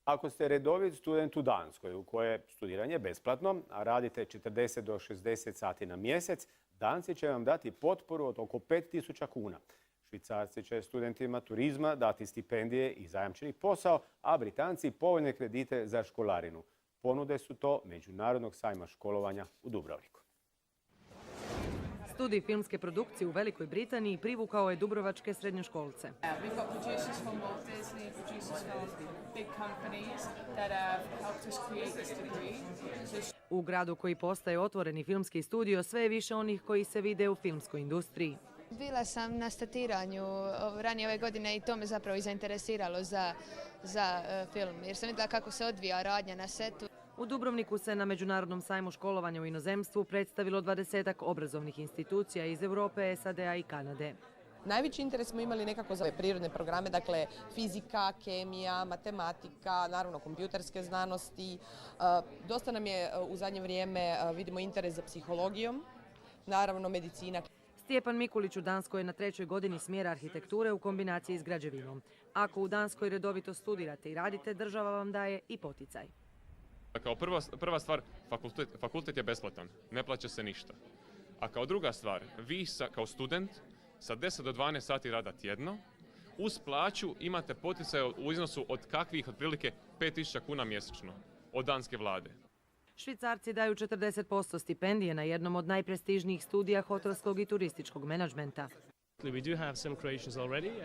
Ako ste redovit student u Danskoj, u kojoj je studiranje besplatno, a radite 40 do 60 sati na mjesec, Danci će vam dati potporu od oko 5.000 kuna. Švicarci će studentima turizma dati stipendije i zajamčeni posao, a Britanci povoljne kredite za školarinu. Ponude su to Međunarodnog sajma školovanja u Dubrovniku. Studij filmske produkcije u Velikoj Britaniji privukao je dubrovačke srednjoškolce. U gradu koji postaje otvoreni filmski studio, sve je više onih koji se vide u filmskoj industriji. Bila sam na statiranju ranije ove godine i to me zapravo i zainteresiralo za film, jer sam vidjela kako se odvija radnja na setu. U Dubrovniku se na Međunarodnom sajmu školovanja u inozemstvu predstavilo 20-ak obrazovnih institucija iz Europe, SAD-a i Kanade. Najveći interes smo imali nekako za prirodne programe, dakle fizika, kemija, matematika, naravno kompjuterske znanosti. Dosta nam je u zadnje vrijeme, vidimo, interes za psihologijom, naravno medicina. Stjepan Mikulić u Danskoj je na 3. godini smjera arhitekture u kombinaciji s građevinom. Ako u Danskoj redovito studirate i radite, država vam daje i poticaj. Kao prva stvar, fakultet je besplatan, ne plaća se ništa. A kao druga stvar, vi kao student sa 10 do 12 sati rada tjedno, uz plaću imate poticaj u iznosu od kakvih otprilike 5.000 kuna mjesečno od danske vlade. Švicarci daju 40% stipendije na jednom od najprestižnijih studija hotelskog i turističkog menadžmenta.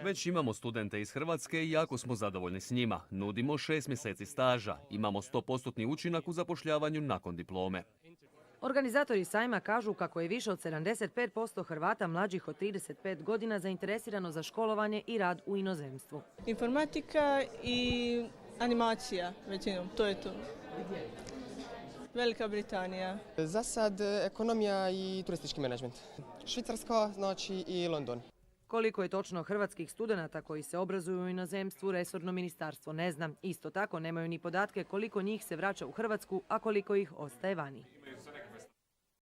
Već imamo studente iz Hrvatske i jako smo zadovoljni s njima. Nudimo 6 mjeseci staža. Imamo 100% učinak u zapošljavanju nakon diplome. Organizatori sajma kažu kako je više od 75% Hrvata mlađih od 35 godina zainteresirano za školovanje i rad u inozemstvu. Informatika i animacija, većinom, to je to. Velika Britanija. Za sad ekonomija i turistički menadžment. Švicarska, znači i London. Koliko je točno hrvatskih studenata koji se obrazuju u inozemstvu, resorno ministarstvo ne zna. Isto tako nemaju ni podatke koliko njih se vraća u Hrvatsku, a koliko ih ostaje vani.